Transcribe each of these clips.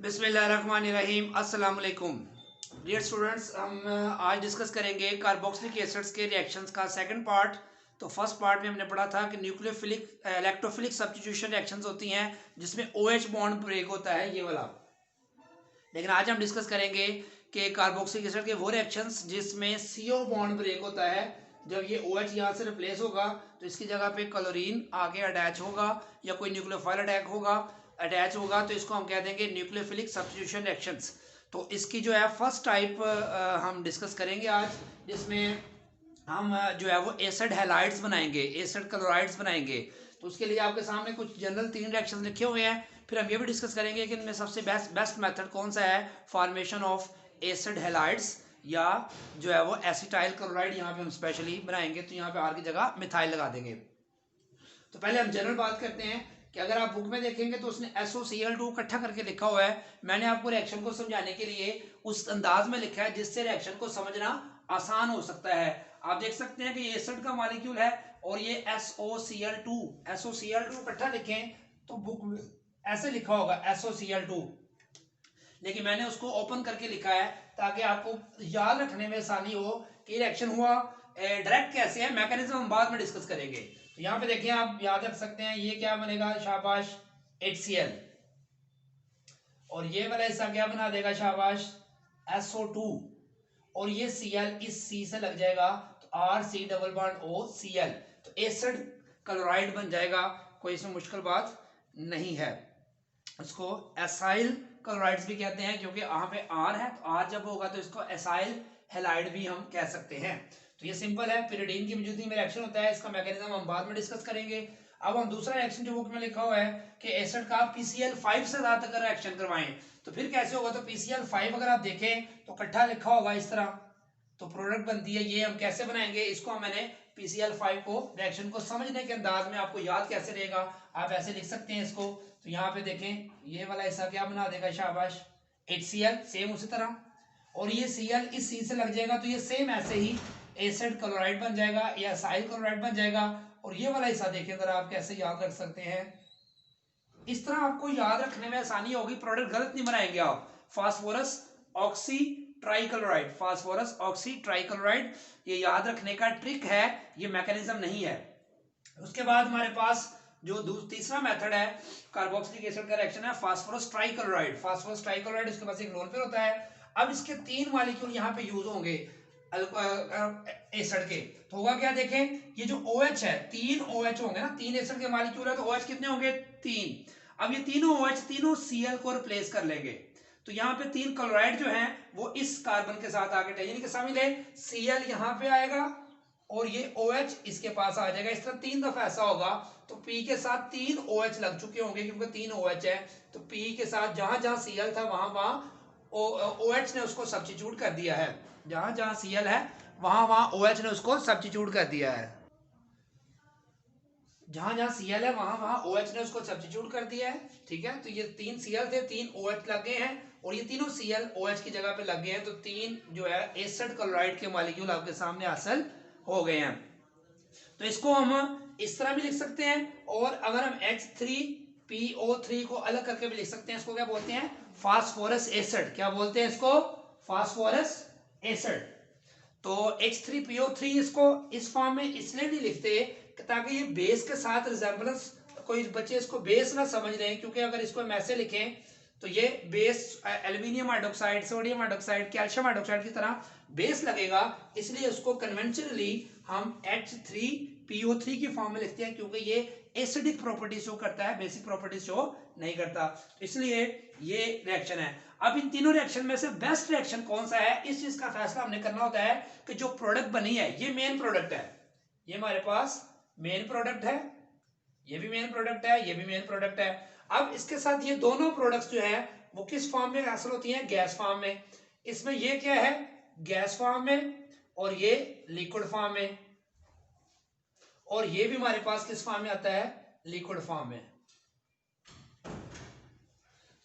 बिस्मिल्लाहिर्रहमानिर्रहीम अस्सलाम वालेकुम डियर स्टूडेंट्स। हम आज डिस्कस करेंगे कार्बोक्सिलिक एसिड्स के रिएक्शंस का सेकंड पार्ट। तो फर्स्ट पार्ट में हमने पढ़ा था कि न्यूक्लियोफिलिक इलेक्ट्रोफिलिक सब्स्टिट्यूशन रिएक्शंस होती हैं जिसमें OH बॉन्ड ब्रेक होता है, ये वाला। लेकिन आज हम डिस्कस करेंगे कि कार्बोक्सिलिक एसिड के वो रिएक्शंस जिसमें CO बॉन्ड ब्रेक होता है। जब ये OH यहाँ से रिप्लेस होगा तो इसकी जगह पे क्लोरीन आके अटैच होगा या कोई न्यूक्लियोफाइल अटैच होगा तो इसको हम कह देंगे न्यूक्लियोफिलिक सब्स्टिट्यूशन रिएक्शंस। तो इसकी जो है फर्स्ट टाइप हम डिस्कस करेंगे आज, जिसमें हम जो है वो एसिड हैलाइड्स बनाएंगे, एसिड क्लोराइड्स बनाएंगे। तो उसके लिए आपके सामने कुछ जनरल 3 रिएक्शंस लिखे हुए हैं। फिर हम ये भी डिस्कस करेंगे कि इनमें सबसे बेस्ट मेथड कौन सा है फॉर्मेशन ऑफ एसिड हैलाइड्स, या जो है वो एसिटाइल क्लोराइड यहाँ पे हम स्पेशली बनाएंगे। तो यहाँ पे आर की जगह मिथाइल लगा देंगे। तो पहले हम जनरल बात करते हैं कि अगर आप बुक में देखेंगे तो उसने SOCl2 इकट्ठा करके लिखा हुआ है। मैंने आपको रिएक्शन को समझाने के लिए उस अंदाज में लिखा है जिससे रिएक्शन को समझना आसान हो सकता है। आप देख सकते हैं कि ये एसिड का मॉलिक्यूल है और ये SOCl2 इकट्ठा लिखें तो बुक में ऐसे लिखा होगा SOCl2, लेकिन मैंने उसको ओपन करके लिखा है ताकि आपको याद रखने में आसानी हो कि रिएक्शन हुआ डायरेक्ट कैसे है। मैकेनिज्म हम बाद में डिस्कस करेंगे। तो यहाँ पे देखिए, आप याद रख सकते हैं ये क्या बनेगा, शाबाश, HCl। और ये वाला हिस्सा क्या बना देगा, शाबाश, SO2। और ये Cl इस C से लग जाएगा तो RC डबल बॉन्ड OCl, तो एसिड क्लोराइड बन जाएगा। कोई इसमें मुश्किल बात नहीं है। इसको एसाइल क्लोराइड्स भी कहते हैं क्योंकि यहाँ पे R है, तो R जब होगा तो इसको एसाइल हैलाइड भी हम कह सकते हैं। तो ये सिंपल है, पिरिडीन की मौजूदगी में रिएक्शन होता है। इसका मैकेनिज्म हम बाद में डिस्कस करेंगे। अब हम दूसरा रिएक्शन जो बुक में लिखा हुआ है कि एसिड का PCl5 से ज्यादा अगर रिएक्शन करवाएं तो फिर कैसे होगा। तो PCl5 अगर आप देखें तो इकट्ठा लिखा होगा इस तरह, तो प्रोडक्ट बनती है। ये हम कैसे बनाएंगे इसको, मैंने PCl5 को रिएक्शन को समझने के अंदाज में आपको याद कैसे रहेगा, आप ऐसे लिख सकते हैं इसको। तो यहाँ पे देखें ये वाला हिस्सा क्या बना देगा, शाबाश, HCl, सेम उसी तरह। और ये Cl इस C से लग जाएगा तो ये सेम ऐसे ही एसिड क्लोराइड बन जाएगा या एसाइल क्लोराइड बन जाएगा। और ये वाला हिस्सा देखिए जरा, आप कैसे याद रख सकते हैं। इस तरह आपको याद रखने में आसानी होगी, प्रोडक्ट गलत नहीं बनाएंगे आप। Phosphorus oxy trichloride, phosphorus oxy trichloride, ये याद रखने का ट्रिक है, ये मैकेनिज्म नहीं है। उसके बाद हमारे पास जो तीसरा मेथड है कार्बोक्सिलिक एसिड का रिएक्शन है फास्फोरस ट्राइक्लोराइड। फास्फोरस ट्राइक्लोराइड इसके पास एक लोन पेयर होता है। अब इसके 3 मॉलिक्यूल यहाँ पे यूज होंगे एसिड के। तो होगा क्या, देखें ये जो OH है, 3 OH होंगे ना, 3 एसिड के मॉलिक्यूल है तो OH कितने होंगे, 3। अब ये तीनों OH तीनों Cl को रिप्लेस कर लेंगे। तो यहाँ पे 3 क्लोराइड जो हैं वो इस कार्बन के साथ आके यानी कि समझ लें Cl यहाँ पे आएगा और ये OH इसके पास आ जाएगा। इस तरह 3 दफा ऐसा होगा तो P के साथ 3 OH लग चुके होंगे क्योंकि 3 OH है। तो P के साथ जहां जहां Cl था वहां वहां OH ने उसको सब्स्टिट्यूट कर दिया है। जहां जहां Cl है वहां वहां OH ने उसको सब्स्टिट्यूट कर दिया है। जहां जहां Cl है वहां वहां OH ने उसको सब्स्टिट्यूट कर दिया है। ठीक है, तो ये 3 Cl थे, 3 OH लग गए हैं और ये तीनों Cl OH की जगह पे लग गए हैं। तो 3 जो है एसिड क्लोराइड के मॉलिक्यूल आपके सामने हासिल हो गए हैं। तो इसको हम इस तरह भी लिख सकते हैं और अगर हम H3PO3 को अलग करके भी लिख सकते हैं। इसको क्या बोलते हैं, फास्फोरस एसिड। क्या बोलते हैं इसको, फास्फोरस एसिड। तो H3PO3 इसको इस फॉर्म में इसलिए नहीं लिखते ताकि ये बेस के साथ रिजेंबलेंस, कोई बच्चे इसको बेस ना समझ रहे हैं, क्योंकि अगर इसको हम ऐसे लिखें तो ये base aluminium hydroxide, sodium hydroxide, calcium hydroxide की तरह बेस लगेगा। इसलिए उसको कन्वेंशनली हम H3PO3 की फॉर्म में लिखते हैं क्योंकि ये एसिडिक प्रॉपर्टी शो करता है, बेसिक प्रॉपर्टी शो नहीं करता। तो इसलिए ये रिएक्शन है। अब इन तीनों रिएक्शन में से बेस्ट रिएक्शन कौन सा है, इस चीज का फैसला हमने करना होता है कि जो प्रोडक्ट बनी है ये मेन प्रोडक्ट है, ये हमारे पास मेन प्रोडक्ट है, ये भी मेन प्रोडक्ट है, ये भी मेन प्रोडक्ट है। अब इसके साथ ये दोनों प्रोडक्ट्स जो है वो किस फॉर्म में हासिल होती हैं, गैस फॉर्म में। इसमें ये क्या है, गैस फॉर्म में, और ये लिक्विड फॉर्म में, और ये भी हमारे पास किस फॉर्म में आता है, लिक्विड फॉर्म में।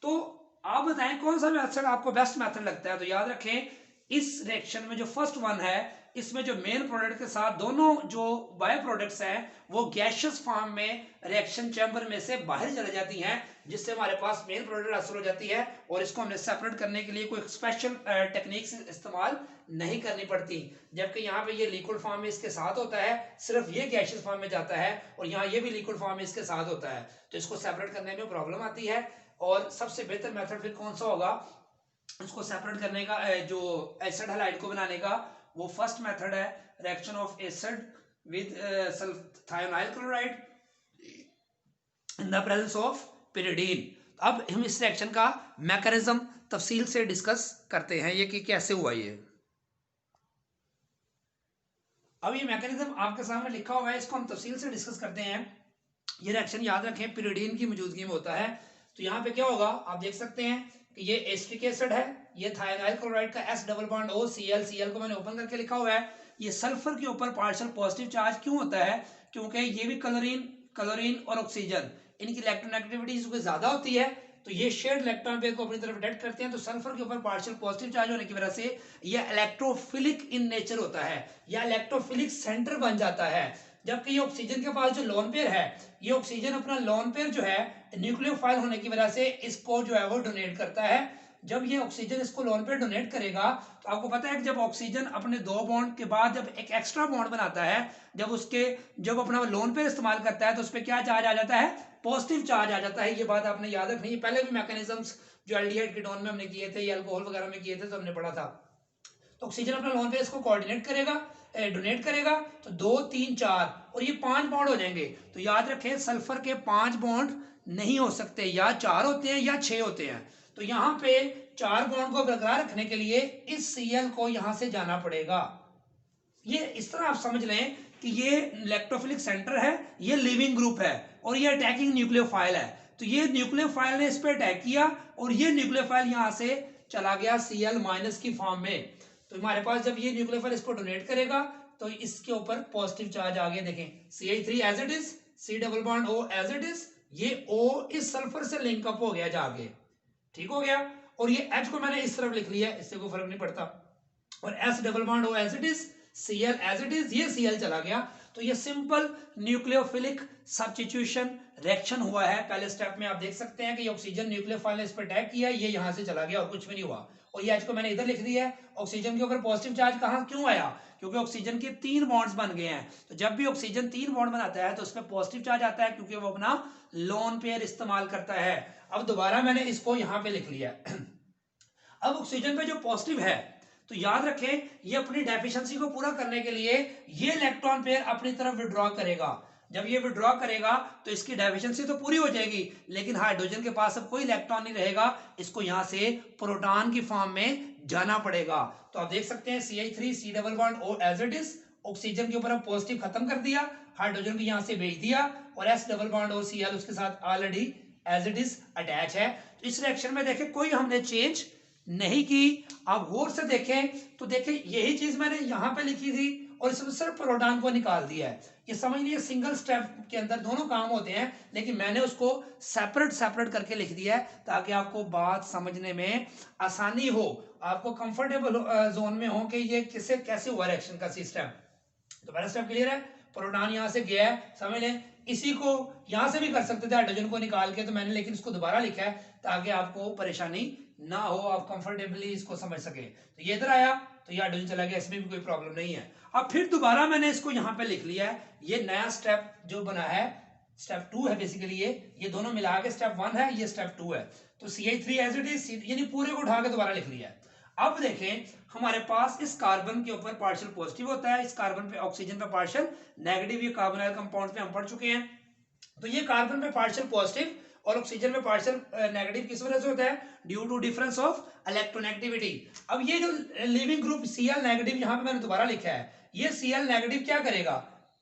तो आप बताएं कौन सा मेथड आपको बेस्ट मेथड लगता है। तो याद रखें इस रिएक्शन में जो फर्स्ट वन है इसमें जो मेन प्रोडक्ट के साथ दोनों जो बाय प्रोडक्ट्स हैं वो गैशियस फॉर्म में रिएक्शन चैम्बर में से बाहर चले जाती हैं, जिससे हमारे पास मेन प्रोडक्ट हासिल हो जाती है और इसको हमने सेपरेट करने के लिए कोई स्पेशल टेक्निक्स इस्तेमाल नहीं करनी पड़ती। जबकि यहाँ पे ये लिक्विड फॉर्म में इसके साथ होता है, सिर्फ ये गैशियस फॉर्म में जाता है, और यहाँ ये भी लिक्विड फॉर्म में इसके साथ होता है, तो इसको सेपरेट करने में प्रॉब्लम आती है। और सबसे बेहतर मेथड फिर कौन सा होगा इसको सेपरेट करने का, जो एसिड हैलाइड को बनाने का, वो फर्स्ट मेथड है reaction of acid with thionyl chloride in the presence of pyridine। अब हम इस रिएक्शन का मैकेनिज्म तफसील से डिस्कस करते हैं, ये कि कैसे हुआ ये। अब ये मैकेनिज्म आपके सामने लिखा हुआ है, इसको हम तफसील से डिस्कस करते हैं। ये रिएक्शन याद रखें pyridine की मौजूदगी में होता है। तो यहाँ पे क्या होगा आप देख सकते हैं कि ये एसिटिक एसिड है, ये थायोनाइल क्लोराइड का S double bond O Cl, Cl को मैंने ओपन करके लिखा हुआ है। ये सल्फर के ऊपर पार्शियल पॉजिटिव चार्ज क्यों होता है, क्योंकि ये भी क्लोरीन और ऑक्सीजन इनकी इलेक्ट्रोनेगेटिविटी ज्यादा होती है, तो ये शेयर्ड इलेक्ट्रॉन पेयर को अपनी तरफ अट्रैक्ट करते हैं। तो सल्फर के ऊपर पार्शियल पॉजिटिव चार्ज होने की वजह से ये इलेक्ट्रोफिलिक इन नेचर होता है, या इलेक्ट्रोफिलिक सेंटर बन जाता है। जबकि ये ऑक्सीजन के पास जो लोन पेयर है, ये ऑक्सीजन अपना लोन पेयर जो है न्यूक्लियोफाइल होने की वजह से इसको जो है वो डोनेट करता है। जब ये ऑक्सीजन इसको लोन पेयर डोनेट करेगा, तो आपको पता है कि जब ऑक्सीजन अपने 2 बॉन्ड के बाद जब एक एक्स्ट्रा बॉन्ड बनाता है, जब अपना लोन पेयर इस्तेमाल करता है, तो उस पर क्या चार्ज आ जाता है, पॉजिटिव चार्ज आ जाता है। ये बात आपने याद रखनी है, पहले भी मैकेनिज्म्स जो एल्डिहाइड कीटोन में हमने किए थे या अल्कोहल वगैरह में किए थे तो हमने पढ़ा था। तो ऑक्सीजन अपना लोन पेयर इसको कोऑर्डिनेट करेगा, डोनेट करेगा, तो 2 3 4 और ये 5 बॉन्ड हो जाएंगे। तो याद रखें सल्फर के 5 बॉन्ड नहीं हो सकते, या 4 होते हैं या 6 होते हैं। तो यहाँ पे 4 बॉन्ड को बरकरार रखने के लिए इस Cl को यहां से जाना पड़ेगा। ये इस तरह आप समझ लें कि ये इलेक्ट्रोफिलिक सेंटर है, ये लिविंग ग्रुप है, और ये अटैकिंग न्यूक्लियोफाइल है। तो ये न्यूक्लियोफाइल ने इस पर अटैक किया और ये न्यूक्लियोफाइल यहां से चला गया Cl- की फॉर्म में। तो हमारे पास जब ये न्यूक्लियोफाइल इसको डोनेट करेगा तो इसके ऊपर पॉजिटिव चार्ज आ गया, देखें CH3 as it is, C double bond O as it is, ये O इस सल्फर से लिंकअप हो गया जाके, ठीक हो गया। और ये H को मैंने इस तरफ लिख लिया, इससे कोई फर्क नहीं पड़ता, और S double bond O as it is, Cl as it is, ये Cl चला गया। तो ये सिंपल न्यूक्लियोफिलिक सब्स्टिट्यूशन रिएक्शन हुआ है। पहले स्टेप में आप देख सकते हैं कि ऑक्सीजन न्यूक्लियोफाइल ने इस पर अटैक किया, ये यहां से चला गया और कुछ भी नहीं हुआ। और ये H को मैंने इधर लिख दिया है। ऑक्सीजन के ऊपर पॉजिटिव चार्ज कहां क्यों आया, क्योंकि ऑक्सीजन के 3 बॉन्ड्स बन गए हैं। तो जब भी ऑक्सीजन 3 बॉन्ड बनाता है तो उसमें पॉजिटिव चार्ज आता है, क्योंकि वो अपना लोन पेयर इस्तेमाल करता है। अब दोबारा मैंने इसको यहां पे लिख लिया। अब ऑक्सीजन पे जो पॉजिटिव है, तो याद रखें ये अपनी डेफिशिएंसी को पूरा करने के लिए ये इलेक्ट्रॉन पेयर अपनी तरफ विड्रॉ करेगा। जब ये विड्रॉ करेगा तो इसकी डेफिशिएंसी तो पूरी हो जाएगी, लेकिन हाइड्रोजन के पास अब कोई इलेक्ट्रॉन नहीं रहेगा, इसको यहां से प्रोटॉन की फॉर्म में जाना पड़ेगा। तो आप देख सकते हैं CH3 C double bond O as it is, oxygen के ऊपर पॉजिटिव खत्म कर दिया, हाइड्रोजन को यहां से भेज दिया, और S double bond O Cl उसके साथ already as it is attach है। तो इस रिएक्शन में देखें कोई हमने चेंज नहीं की। आप गौर से देखें तो देखें यही चीज मैंने यहां पे लिखी थी और इसमें सिर्फ प्रोटॉन को निकाल दिया है। ये समझ लीजिए सिंगल स्टेप के अंदर दोनों काम होते हैं, लेकिन मैंने उसको सेपरेट करके लिख दिया है ताकि आपको बात समझने में आसानी हो, आपको कंफर्टेबल जोन में हो कि ये कैसे हुआ रिएक्शन का सिस्टम। तो पहला स्टेप क्लियर है, प्रोटॉन यहां से गया है, समझ लें। इसी को यहां से भी कर सकते थे हाइड्रोजन को निकाल के, तो मैंने लेकिन इसको दोबारा लिखा है ताकि आपको परेशानी ना हो, आप कंफर्टेबली इसको समझ सके। तो ये इधर आया तो ये हाइड्रोजन चला गया, इसमें भी कोई प्रॉब्लम नहीं है। अब फिर दोबारा मैंने इसको यहां पे लिख लिया है, ये नया स्टेप जो बना है स्टेप 2 है बेसिकली, ये दोनों मिला के स्टेप 1 है, ये स्टेप 2 है। तो CH3 एज इट इज, यानी पूरे को उठा के दोबारा लिख लिया है। अब देखें हमारे पास इस कार्बन के ऊपर पार्शियल पॉजिटिव होता है, इस कार्बन पे ऑक्सीजन पे पार्शियल नेगेटिव, ये कार्बोनाइल कंपाउंड पे हम पढ़ चुके हैं। तो ये कार्बन पे पार्शियल पॉजिटिव और ऑक्सीजन में पार्शियल नेगेटिव किस वजह से होता है, due to difference of electronegativity. अब ये जो लिविंग ग्रुप Cl नेगेटिव यहां पे मैंने दोबारा लिखा है, ये Cl नेगेटिव क्या करेगा,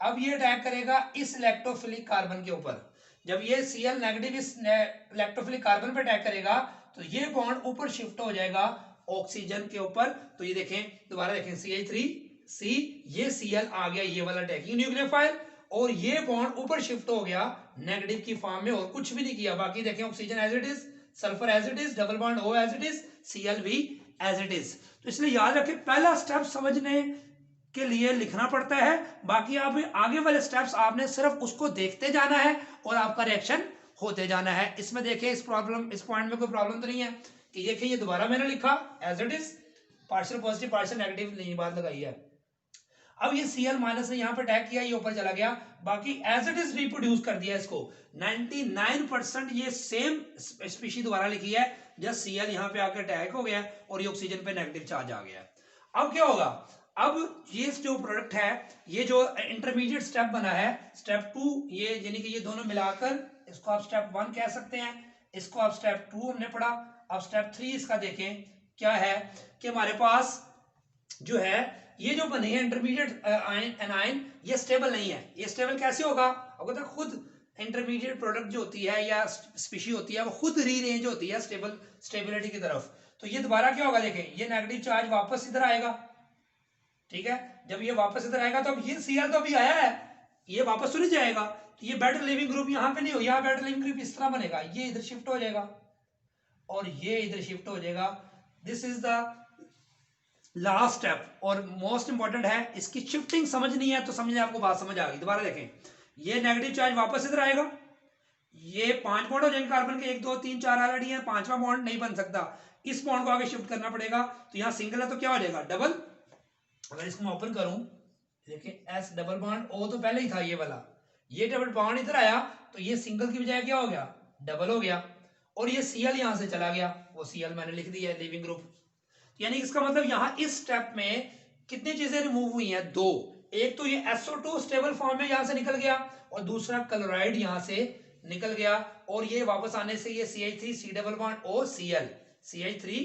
अब ये अटैक करेगा इस इलेक्ट्रोफिलिक कार्बन के ऊपर। जब ये Cl नेगेटिव इस इलेक्ट्रोफिलिक कार्बन पे अटैक करेगा तो ये बॉन्ड ऊपर शिफ्ट हो जाएगा ऑक्सीजन के ऊपर। तो ये देखें दोबारा देखें CH3C, ये Cl आ गया ये वाला अटैकिंग न्यूक्लियोफाइल, और ये बॉन्ड ऊपर शिफ्ट हो गया नेगेटिव की फॉर्म में, और कुछ भी नहीं किया। बाकी देखें oxygen as it is, sulphur as it is, double bond O as it is, Cl भी एज इट इज। तो इसलिए याद रखें पहला स्टेप समझने के लिए लिखना पड़ता है। बाकी आप आगे वाले स्टेप्स आपने सिर्फ उसको देखते जाना है और आपका रिएक्शन होते जाना है। इसमें देखिए इस पॉइंट में कोई प्रॉब्लम तो नहीं है कि देखिए ये दोबारा मैंने लिखा as it is, partial positive partial negative नहीं बात लगाई है। अब ये Cl माइनस ने यहाँ पे टैग किया, ये ऊपर चला गया, बाकी एज इट इज रिप्रोड्यूस कर दिया इसको। 99% ये सेम स्पीशी दोबारा लिखी है, जस्ट Cl यहाँ पे आकर टैग हो गया और ये ऑक्सीजन पे नेगेटिव चार्ज आ गया। अब क्या होगा, अब ये जो प्रोडक्ट है, ये जो इंटरमीडिएट स्टेप बना है, स्टेप 2, ये यानी कि ये दोनों मिलाकर इसको आप स्टेप 1 कह सकते हैं, इसको आप स्टेप 2 हमने पढ़ा। अब स्टेप 3 इसका देखें क्या है कि हमारे पास जो है ये जो बने हैं इंटरमीडिएट एनाइन, ये स्टेबल नहीं है। ये स्टेबल कैसे होगा, आपको तो खुद इंटरमीडिएट प्रोडक्ट जो होती है या स्पीशी होती है वो खुद रीअरेंज होती है स्टेबिलिटी की तरफ। तो ये दोबारा क्या होगा, देखें ये नेगेटिव चार्ज वापस इधर आएगा, ठीक है। जब ये वापस इधर आएगा तो अब ये Cl तो अभी आया है, ये वापस तो नहीं जाएगा, तो ये बेटर लिविंग ग्रुप यहाँ पे नहीं हो, यहाँ बेटर लिविंग ग्रुप इस तरह बनेगा, ये इधर शिफ्ट हो जाएगा और ये इधर शिफ्ट हो जाएगा। This is the last step और मोस्ट इंपॉर्टेंट है। इसकी शिफ्टिंग समझ नहीं है तो समझने आपको बात समझ आ गई। दोबारा देखें, ये नेगेटिव चार्ज वापस इधर आएगा, ये 5 बॉन्ड हो जाएंगे कार्बन के, 1 2 3 4 ऑलरेडी है, 5वां बॉन्ड नहीं बन सकता, इस बॉन्ड को आगे शिफ्ट करना पड़ेगा। तो यहाँ सिंगल है तो क्या हो जाएगा, डबल। अगर इसको मैं ओपन करूं, देखिए एस डबल बॉन्ड, ओ तो पहले ही था ये वाला, ये डबल बॉन्ड इधर आया तो ये सिंगल की बजाय क्या हो गया, डबल हो गया, और ये Cl यहां से चला गया, वो Cl मैंने लिख दिया है लिविंग ग्रुप। यानी इसका मतलब यहाँ इस स्टेप में कितनी चीजें रिमूव हुई हैं, 2। एक तो ये SO2 स्टेबल फॉर्म में यहां से निकल गया और दूसरा क्लोराइड यहां से निकल गया, और ये वापस आने से ये CH3 C double bond O Cl, CH3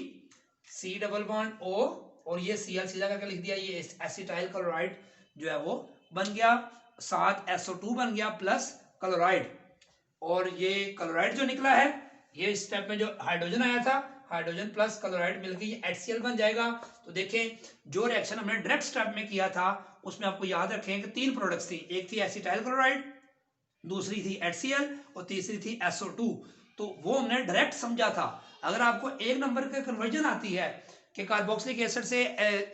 C double bond O और ये Cl सीधा करके लिख दिया, ये एसिटाइल क्लोराइड जो है वो बन गया, साथ SO2 बन गया प्लस क्लोराइड, और ये क्लोराइड जो निकला है, ये स्टेप में जो हाइड्रोजन आया था, हाइड्रोजन प्लस क्लोराइड मिलकर ये HCl बन जाएगा। तो देखें जो रिएक्शन हमने डायरेक्ट स्टेप में किया था उसमें आपको याद रखें कि 3 प्रोडक्ट्स थी, एक थी एसिटाइल क्लोराइड, दूसरी थी HCl और तीसरी थी SO2। तो वो हमने डायरेक्ट समझा था। अगर आपको 1 नंबर की कन्वर्जन आती है कि कार्बोक्सिलिक एसिड से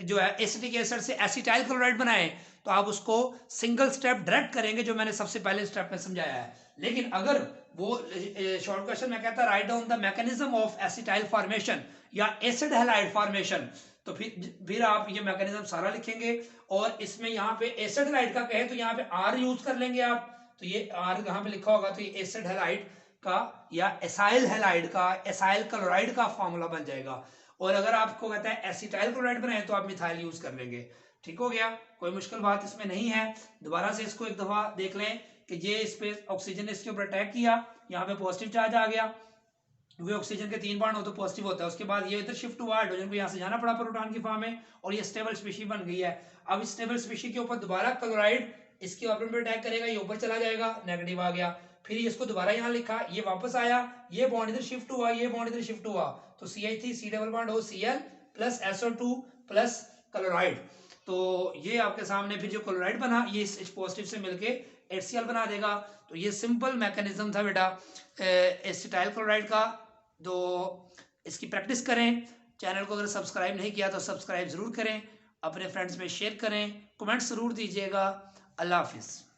जो है एसिटिक एसिड से एसिटाइल क्लोराइड बनाए, तो आप उसको सिंगल स्टेप डायरेक्ट करेंगे जो मैंने सबसे पहले स्टेप में समझाया है। लेकिन अगर वो शॉर्ट क्वेश्चन में कहता है write down the mechanism of acetyl formation या एसिड हैलाइड फॉर्मेशन, तो फिर आप ये मैकेनिज्म सारा लिखेंगे, और इसमें यहाँ पे एसिड हैलाइड का कहे तो यहाँ पे R यूज कर लेंगे आप, तो ये R यहाँ पे लिखा होगा तो ये एसिड हैलाइड का या एसाइल हैलाइड का, एसाइल क्लोराइड का फॉर्मूला बन जाएगा। और अगर आपको कहता है एसिटाइल क्लोराइड बनाए तो आप मिथाइल यूज कर लेंगे। ठीक हो गया, कोई मुश्किल बात इसमें नहीं है। दोबारा से इसको एक दफा देख लें कि ये इस पे ऑक्सीजन ने इसके ऊपर अटैक किया, यहाँ पे पॉजिटिव चार्ज आ गया, क्योंकि ऑक्सीजन के 3 बॉन्ड हो तो पॉजिटिव होता है। उसके बाद ये इधर शिफ्ट हुआ, हाइड्रोजन को यहाँ से जाना पड़ा प्रोटॉन की फॉर्म में, और ये स्टेबल स्पीशी बन गई है। अब इस स्टेबल स्पीशी के ऊपर दोबारा क्लोराइड इसके ऑर्बिट पे अटैक करेगा, ये ऊपर चला जाएगा, नेगेटिव आ गया, फिर इसको दोबारा यहाँ लिखा, ये वापस आया, ये बॉन्ड इधर शिफ्ट हुआ, ये बॉन्ड इधर शिफ्ट हुआ, तो CH3 C डबल बॉन्ड हो Cl plus SO2 plus chloride. तो ये आपके सामने फिर जो क्लोराइड बना ये इस पॉजिटिव से मिलके HCl बना देगा। तो ये सिंपल मैकेनिज्म था बेटा एसिटाइल क्लोराइड का। तो इसकी प्रैक्टिस करें। चैनल को अगर सब्सक्राइब नहीं किया तो सब्सक्राइब जरूर करें, अपने फ्रेंड्स में शेयर करें, कमेंट जरूर दीजिएगा। अल्लाह हाफिज़।